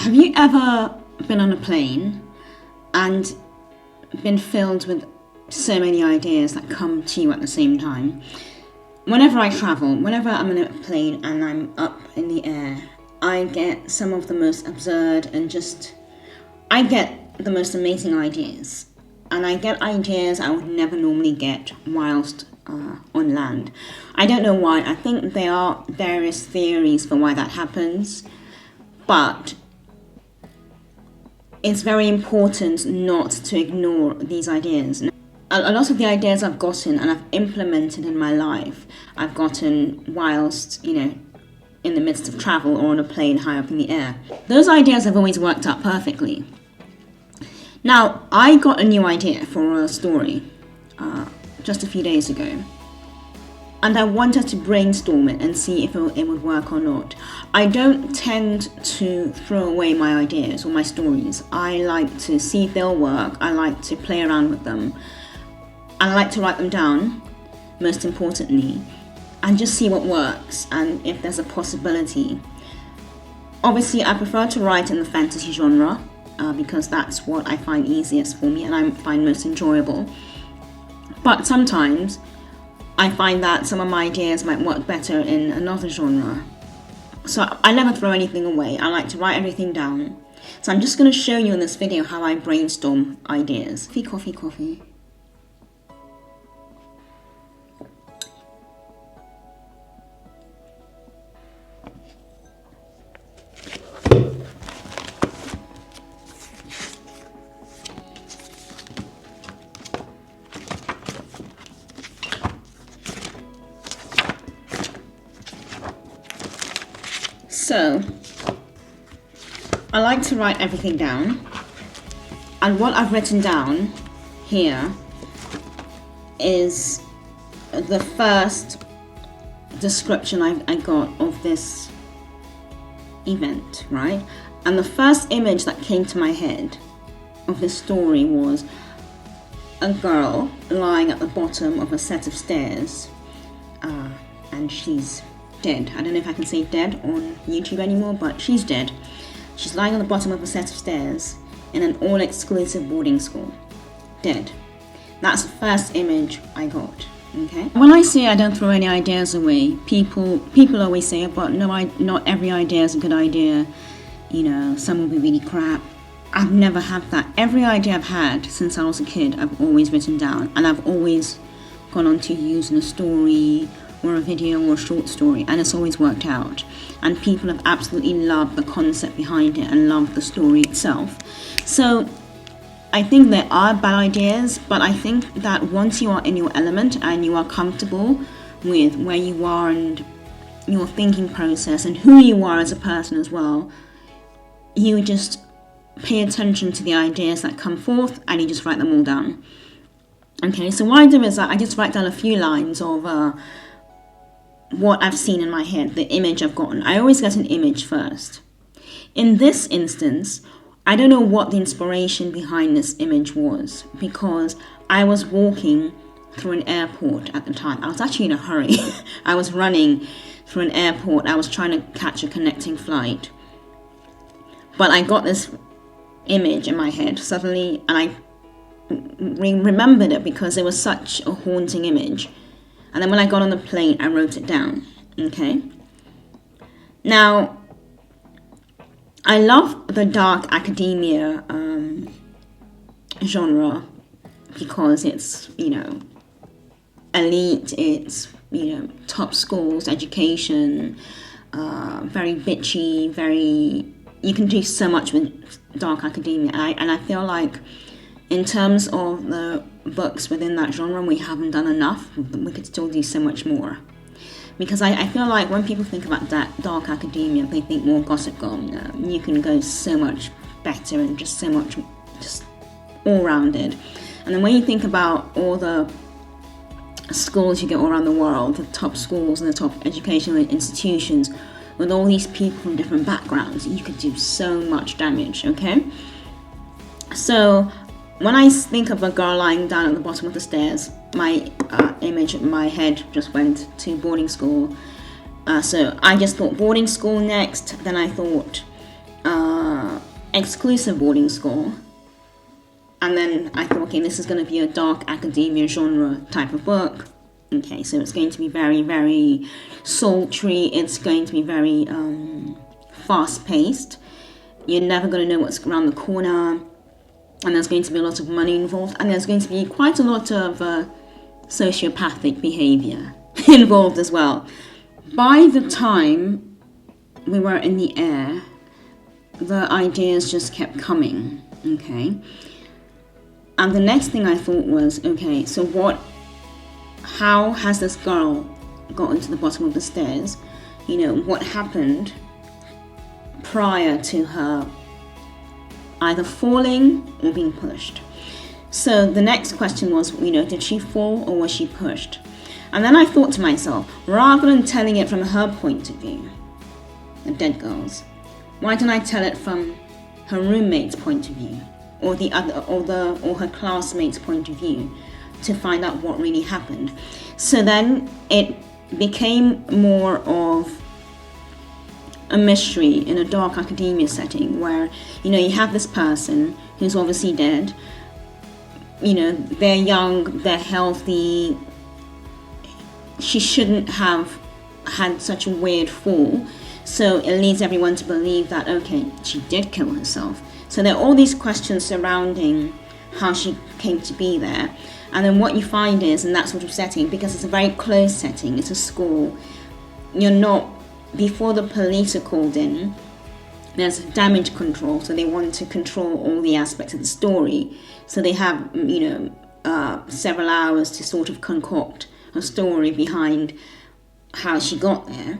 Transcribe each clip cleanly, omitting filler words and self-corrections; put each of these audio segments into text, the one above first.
Have you ever been on a plane and been filled with so many ideas that come to you at the same time? Whenever I travel, whenever I'm in a plane and I'm up in the air, I get some of the most absurd and I get the most amazing ideas. And I get ideas I would never normally get whilst on land. I don't know why. I think there are various theories for why that happens. But it's very important not to ignore these ideas. A lot of the ideas I've gotten and I've implemented in my life, I've gotten whilst, in the midst of travel or on a plane high up in the air. Those ideas have always worked out perfectly. Now, I got a new idea for a story just a few days ago. And I wanted to brainstorm it and see if it would work or not. I don't tend to throw away my ideas or my stories. I like to see if they'll work. I like to play around with them. I like to write them down, most importantly, and just see what works and if there's a possibility. Obviously, I prefer to write in the fantasy genre because that's what I find easiest for me and I find most enjoyable. But sometimes I find that some of my ideas might work better in another genre. So I never throw anything away. I like to write everything down. So I'm just going to show you in this video how I brainstorm ideas. Coffee. So, I like to write everything down, and what I've written down here is the first description I got of this event, right? And the first image that came to my head of this story was a girl lying at the bottom of a set of stairs, and she's dead. I don't know if I can say dead on YouTube anymore, but she's dead. She's lying on the bottom of a set of stairs in an all-exclusive boarding school. Dead. That's the first image I got. Okay. When I say I don't throw any ideas away, people always say, but no, not every idea is a good idea. Some will be really crap. I've never had that. Every idea I've had since I was a kid, I've always written down, and I've always gone on to use in a story or a video or a short story, and it's always worked out. And people have absolutely loved the concept behind it and loved the story itself. So I think there are bad ideas, but I think that once you are in your element and you are comfortable with where you are and your thinking process and who you are as a person as well, you just pay attention to the ideas that come forth and you just write them all down. Okay, so what I do is that I just write down a few lines of what I've seen in my head, the image I've gotten. I always get an image first. In this instance, I don't know what the inspiration behind this image was, because I was walking through an airport at the time. I was actually in a hurry. I was running through an airport. I was trying to catch a connecting flight. But I got this image in my head suddenly, and I remembered it because it was such a haunting image. And then when I got on the plane, I wrote it down, okay? Now, I love the dark academia genre because it's, elite, it's, top schools, education, very bitchy, you can do so much with dark academia. And I feel like in terms of the books within that genre, we haven't done enough. We could still do so much more. Because I feel like when people think about that dark academia, they think more Gossip Girl. You can go so much better and just so much, just all-rounded. And then when you think about all the schools you get all around the world, the top schools and the top educational institutions, with all these people from different backgrounds, you could do so much damage, okay? So when I think of a girl lying down at the bottom of the stairs, my image in my head just went to boarding school. So I just thought boarding school next. Then I thought exclusive boarding school. And then I thought, okay, this is going to be a dark academia genre type of book. Okay, so it's going to be very, very sultry. It's going to be very fast-paced. You're never going to know what's around the corner. And there's going to be a lot of money involved. And there's going to be quite a lot of sociopathic behavior involved as well. By the time we were in the air, the ideas just kept coming, okay? And the next thing I thought was, okay, so how has this girl gotten to the bottom of the stairs? You know, what happened prior to her either falling or being pushed? So the next question was, you know, did she fall or was she pushed? And then I thought to myself, rather than telling it from her point of view, the dead girl's, why don't I tell it from her roommate's point of view, or her classmate's point of view, to find out what really happened? So then it became more of a mystery in a dark academia setting where, you know, you have this person who's obviously dead. You know, they're young, they're healthy. She shouldn't have had such a weird fall. So it leads everyone to believe that, okay, she did kill herself. So there are all these questions surrounding how she came to be there. And then what you find is, in that sort of setting, because it's a very closed setting, it's a school, you're not, before the police are called in, there's damage control, so they want to control all the aspects of the story. So they have, you know, several hours to sort of concoct a story behind how she got there.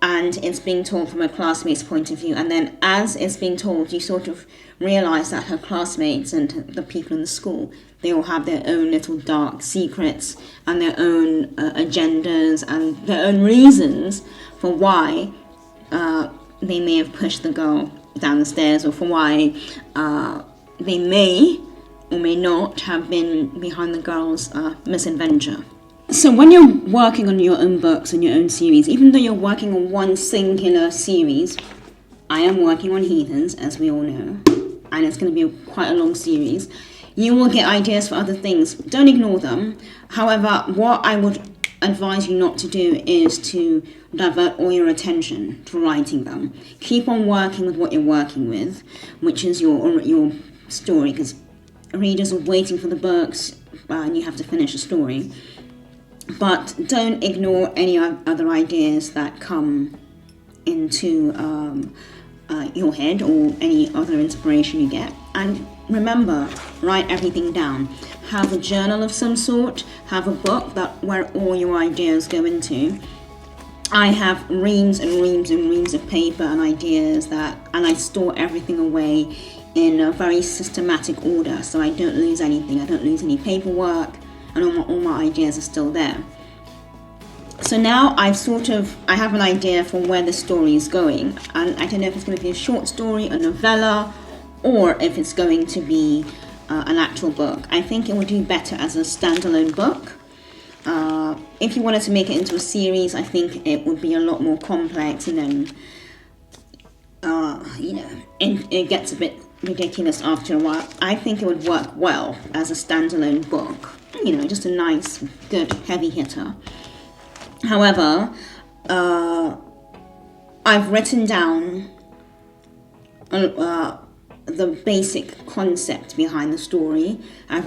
And it's being told from her classmates' point of view. And then as it's being told, you sort of realise that her classmates and the people in the school, they all have their own little dark secrets and their own agendas and their own reasons for why they may have pushed the girl down the stairs, or for why they may or may not have been behind the girl's misadventure. So when you're working on your own books and your own series, even though you're working on one singular series, I am working on Heathens, as we all know, and it's going to be quite a long series, you will get ideas for other things. Don't ignore them. However, what I would advise you not to do is to divert all your attention to writing them. Keep on working with what you're working with, which is your story, because readers are waiting for the books and you have to finish a story. But don't ignore any other ideas that come into your head, or any other inspiration you get. And remember, write everything down. Have a journal of some sort. Have a book where all your ideas go into. I have reams and reams and reams of paper and ideas and I store everything away in a very systematic order, so I don't lose anything. I don't lose any paperwork, and all my ideas are still there. So now I have an idea for where the story is going, and I don't know if it's going to be a short story, a novella, or if it's going to be an actual book. I think it would do better as a standalone book. If you wanted to make it into a series, I think it would be a lot more complex, and then it gets a bit ridiculous after a while. I think it would work well as a standalone book. You know, just a nice, good, heavy hitter. However, I've written down the basic concept behind the story. I've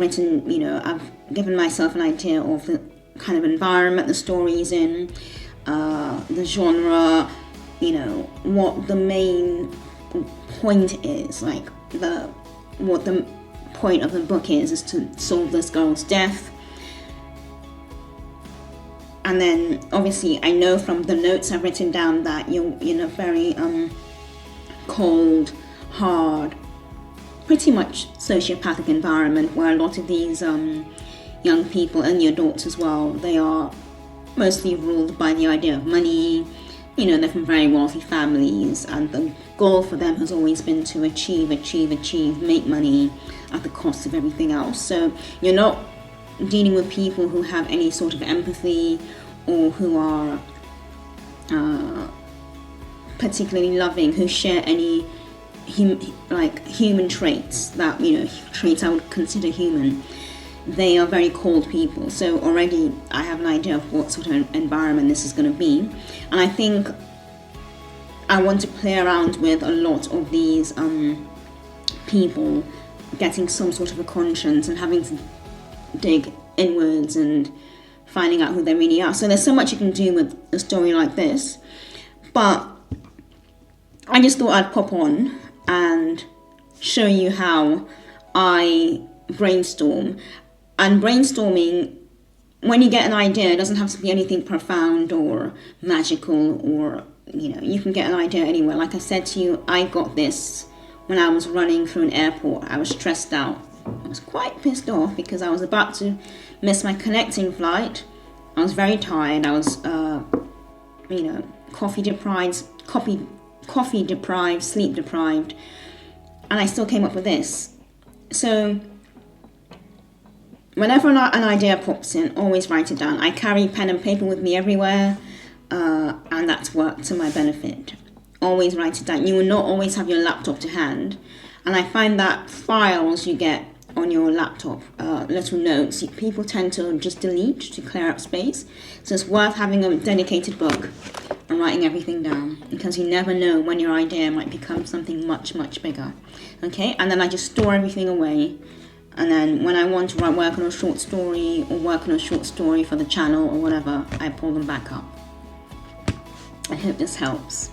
given myself an idea of the kind of environment the story is in, the genre, you know, what the main point is, like what the point of the book is to solve this girl's death. And then obviously I know from the notes I've written down that you're in a very cold, hard, pretty much sociopathic environment where a lot of these young people, and the adults as well, they are mostly ruled by the idea of money. You know, they're from very wealthy families, and the goal for them has always been to achieve, make money at the cost of everything else. So you're not dealing with people who have any sort of empathy, or who are particularly loving, who share any human traits that, you know, traits I would consider human. They are very cold people, so already I have an idea of what sort of environment this is going to be, and I think I want to play around with a lot of these people getting some sort of a conscience and having to dig inwards and finding out who they really are. So there's so much you can do with a story like this, but I just thought I'd pop on and show you how I brainstorm. And brainstorming, when you get an idea, it doesn't have to be anything profound or magical, or, you know, you can get an idea anywhere. Like I said to you, I got this when I was running through an airport. I was stressed out. I was quite pissed off because I was about to miss my connecting flight. I was very tired. I was, coffee deprived, sleep deprived, and I still came up with this. So whenever an idea pops in, always write it down. I carry pen and paper with me everywhere, and that's worked to my benefit. Always write it down. You will not always have your laptop to hand, and I find that files you get on your laptop, little notes, people tend to just delete to clear up space. So it's worth having a dedicated book and writing everything down, because you never know when your idea might become something much, much bigger. Okay, and then I just store everything away. And then when I want to work on a short story or work on a short story for the channel or whatever, I pull them back up. I hope this helps.